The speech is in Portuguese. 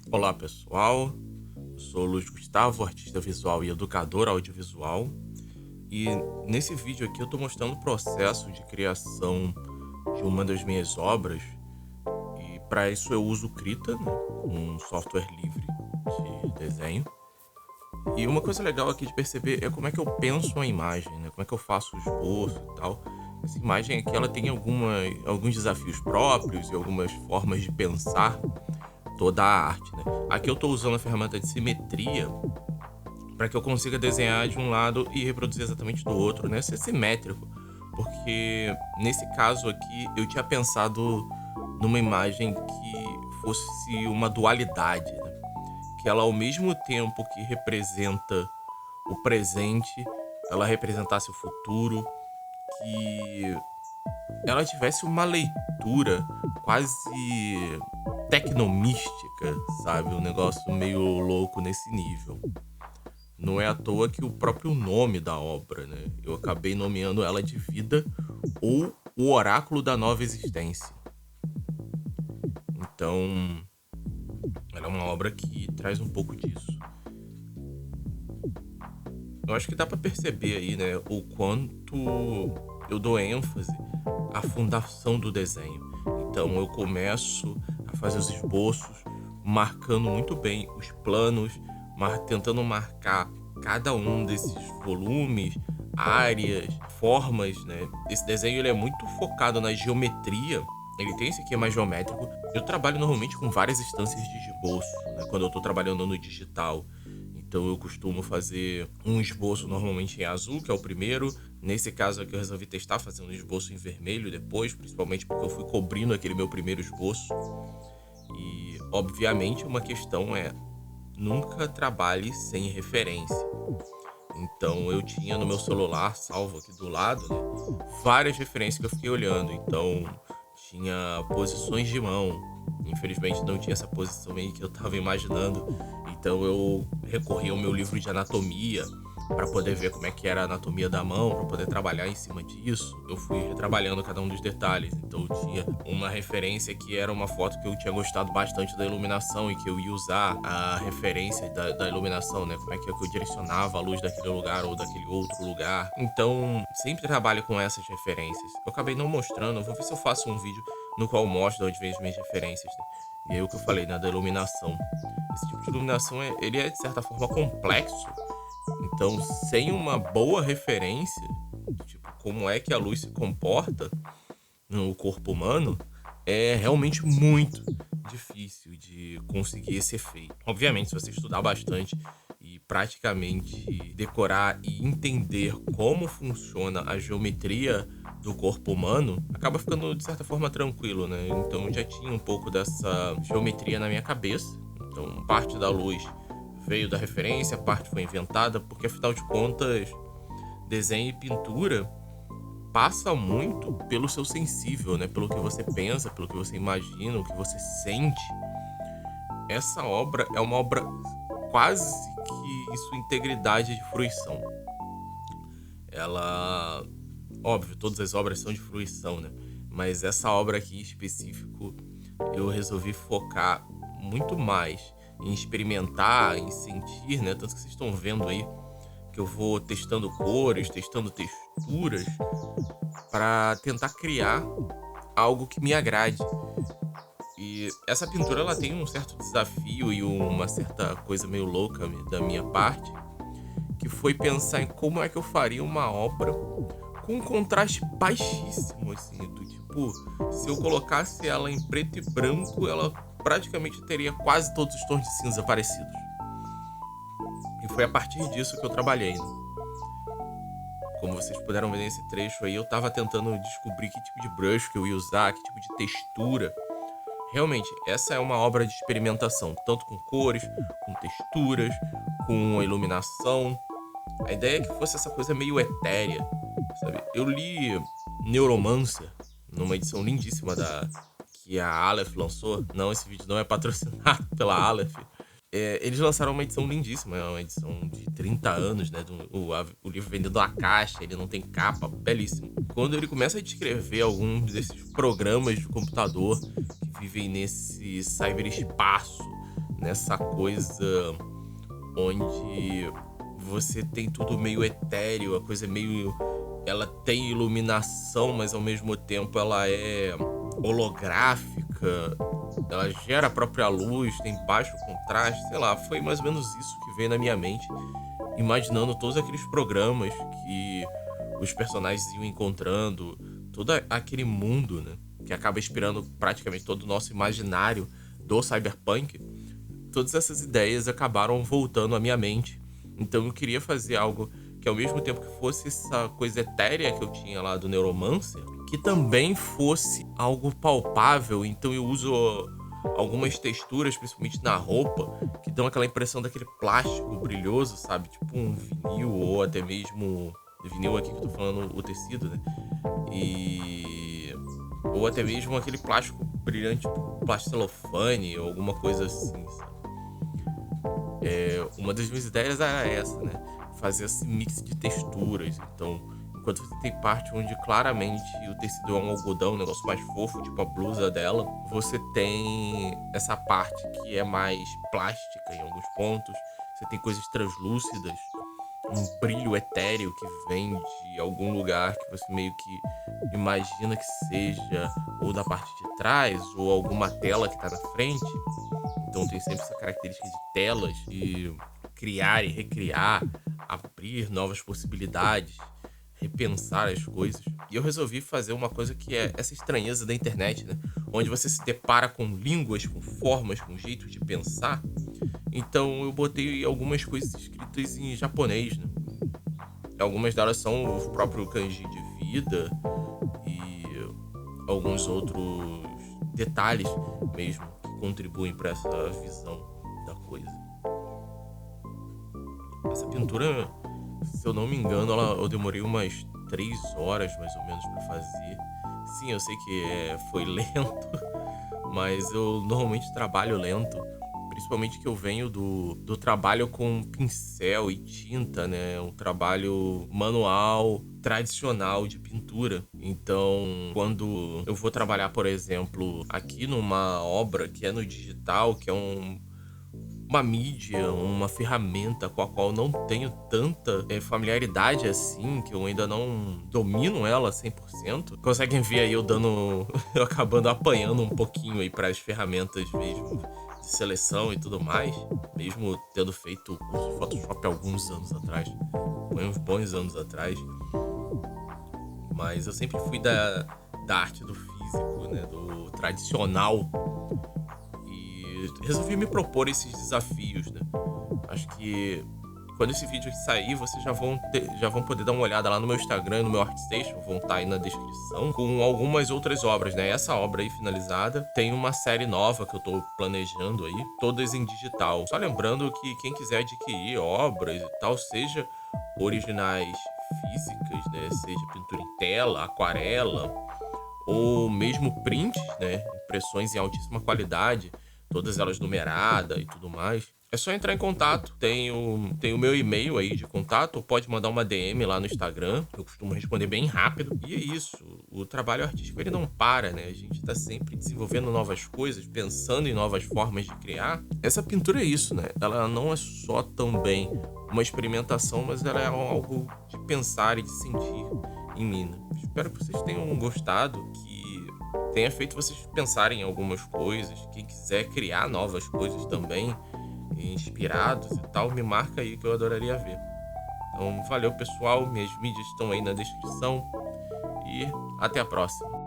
Olá pessoal, eu sou o Luiz Gustavo, artista visual e educador audiovisual. E nesse vídeo aqui eu estou mostrando o processo de criação de uma das minhas obras. E para isso eu uso o Krita, né, um software livre de desenho. E uma coisa legal aqui de perceber é como é que eu penso a imagem, né? Como é que eu faço o esboço e tal. Essa imagem aqui ela tem alguns desafios próprios e algumas formas de pensar toda a arte, né? Aqui eu estou usando a ferramenta de simetria para que eu consiga desenhar de um lado e reproduzir exatamente do outro, né? Ser simétrico, porque nesse caso aqui eu tinha pensado numa imagem que fosse uma dualidade, né? Que ela ao mesmo tempo que representa o presente, ela representasse o futuro, que ela tivesse uma leitura quase tecnomística, sabe? Um negócio meio louco nesse nível. Não é à toa que o próprio nome da obra, né? Eu acabei nomeando ela de Vida ou O Oráculo da Nova Existência. Então, ela é uma obra que traz um pouco disso. Eu acho que dá pra perceber aí, né, o quanto eu dou ênfase à fundação do desenho. Então eu começo a fazer os esboços, marcando muito bem os planos, tentando marcar cada um desses volumes, áreas, formas, né? Esse desenho ele é muito focado na geometria. Ele tem esse esquema geométrico. Eu trabalho normalmente com várias instâncias de esboço, né? Quando eu tô trabalhando no digital. Então eu costumo fazer um esboço normalmente em azul, que é o primeiro. Nesse caso aqui eu resolvi testar fazendo um esboço em vermelho depois, principalmente porque eu fui cobrindo aquele meu primeiro esboço. E obviamente uma questão é nunca trabalhe sem referência. Então eu tinha no meu celular, salvo aqui do lado, né, várias referências que eu fiquei olhando. Então tinha posições de mão. Infelizmente não tinha essa posição aí que eu tava imaginando. Então eu recorri ao meu livro de anatomia para poder ver como é que era a anatomia da mão, para poder trabalhar em cima disso. Eu fui retrabalhando cada um dos detalhes. Então eu tinha uma referência que era uma foto que eu tinha gostado bastante da iluminação e que eu ia usar a referência da iluminação, né? Como é que eu direcionava a luz daquele lugar ou daquele outro lugar. Então sempre trabalho com essas referências. Eu acabei não mostrando, eu vou ver se eu faço um vídeo no qual eu mostro de onde vem as minhas referências, né? E aí o que eu falei, né, da iluminação. Esse tipo de iluminação, ele é de certa forma complexo. Então, sem uma boa referência, tipo, como é que a luz se comporta no corpo humano, é realmente muito difícil de conseguir esse efeito. Obviamente, se você estudar bastante e praticamente decorar e entender como funciona a geometria do corpo humano, acaba ficando de certa forma tranquilo, né? Então eu já tinha um pouco dessa geometria na minha cabeça. Então parte da luz veio da referência, parte foi inventada, porque afinal de contas, desenho e pintura passa muito pelo seu sensível, né? Pelo que você pensa, pelo que você imagina, o que você sente. Essa obra é uma obra quase que em sua integridade de fruição. Ela, óbvio, todas as obras são de fruição, né? Mas essa obra aqui em específico, eu resolvi focar muito mais em experimentar, em sentir, né? Tanto que vocês estão vendo aí que eu vou testando cores, testando texturas para tentar criar algo que me agrade. E essa pintura ela tem um certo desafio e uma certa coisa meio louca da minha parte, que foi pensar em como é que eu faria uma obra com um contraste baixíssimo, assim, do tipo, se eu colocasse ela em preto e branco, ela praticamente teria quase todos os tons de cinza parecidos. E foi a partir disso que eu trabalhei, né? Como vocês puderam ver nesse trecho aí, eu tava tentando descobrir que tipo de brush que eu ia usar, que tipo de textura. Realmente, essa é uma obra de experimentação, tanto com cores, com texturas, com iluminação. A ideia é que fosse essa coisa meio etérea, sabe? Eu li Neuromancer, numa edição lindíssima que a Aleph lançou. Não, esse vídeo não é patrocinado pela Aleph. Eles lançaram uma edição lindíssima, é uma edição de 30 anos, né? O livro vendendo na caixa, ele não tem capa, belíssimo. Quando ele começa a descrever alguns desses programas de computador que vivem nesse cyberespaço, nessa coisa onde você tem tudo meio etéreo, a coisa é meio. Ela tem iluminação, mas ao mesmo tempo ela é holográfica, ela gera a própria luz, tem baixo contraste, sei lá, foi mais ou menos isso que veio na minha mente, imaginando todos aqueles programas que os personagens iam encontrando, todo aquele mundo, né, que acaba inspirando praticamente todo o nosso imaginário do cyberpunk. Todas essas ideias acabaram voltando à minha mente. Então eu queria fazer algo que ao mesmo tempo que fosse essa coisa etérea que eu tinha lá do Neuromancer, que também fosse algo palpável. Então eu uso algumas texturas, principalmente na roupa, que dão aquela impressão daquele plástico brilhoso, sabe? Tipo um vinil, ou até mesmo vinil aqui que eu tô falando, o tecido, né? Ou até mesmo aquele plástico brilhante, tipo plástico celofane ou alguma coisa assim, sabe? Uma das minhas ideias era essa, né? Fazer esse mix de texturas. Então, enquanto você tem parte onde claramente o tecido é um algodão, um negócio mais fofo, tipo a blusa dela, você tem essa parte que é mais plástica em alguns pontos. Você tem coisas translúcidas, um brilho etéreo que vem de algum lugar que você meio que imagina que seja ou da parte de trás ou alguma tela que tá na frente. Então tem sempre essa característica de telas, de criar e recriar, abrir novas possibilidades, repensar as coisas. E eu resolvi fazer uma coisa que é essa estranheza da internet, né? Onde você se depara com línguas, com formas, com jeitos de pensar. Então eu botei algumas coisas escritas em japonês, né? Algumas delas são o próprio kanji de vida e alguns outros detalhes mesmo que contribuem para essa visão da coisa. Essa pintura, se eu não me engano, eu demorei umas 3 horas mais ou menos para fazer. Sim, eu sei que foi lento, mas eu normalmente trabalho lento, principalmente que eu venho do trabalho com pincel e tinta, né? Um trabalho manual, tradicional de pintura. Então, quando eu vou trabalhar, por exemplo, aqui numa obra que é no digital, que é uma mídia, uma ferramenta com a qual eu não tenho tanta familiaridade assim, que eu ainda não domino ela 100%. Conseguem ver aí eu eu acabando apanhando um pouquinho aí para as ferramentas mesmo de seleção e tudo mais, mesmo tendo feito o curso de Photoshop há alguns anos atrás, uns bons anos atrás. Mas eu sempre fui da arte do físico, né, do tradicional. Resolvi me propor esses desafios, né? Acho que quando esse vídeo aqui sair, vocês já vão poder dar uma olhada lá no meu Instagram, no meu ArtStation, vão estar aí na descrição, com algumas outras obras, né? Essa obra aí finalizada, tem uma série nova que eu tô planejando aí, todas em digital. Só lembrando que quem quiser adquirir obras e tal, seja originais físicas, né? Seja pintura em tela, aquarela, ou mesmo prints, né? Impressões em altíssima qualidade, todas elas numeradas e tudo mais. É só entrar em contato, tem o meu e-mail aí de contato, ou pode mandar uma DM lá no Instagram, eu costumo responder bem rápido. E é isso, o trabalho artístico ele não para, né? A gente tá sempre desenvolvendo novas coisas, pensando em novas formas de criar. Essa pintura é isso, né? Ela não é só também uma experimentação, mas ela é algo de pensar e de sentir em mim, né? Espero que vocês tenham gostado, que tenha feito vocês pensarem em algumas coisas. Quem quiser criar novas coisas também, inspirados e tal, me marca aí que eu adoraria ver. Então, valeu pessoal, minhas mídias estão aí na descrição e até a próxima.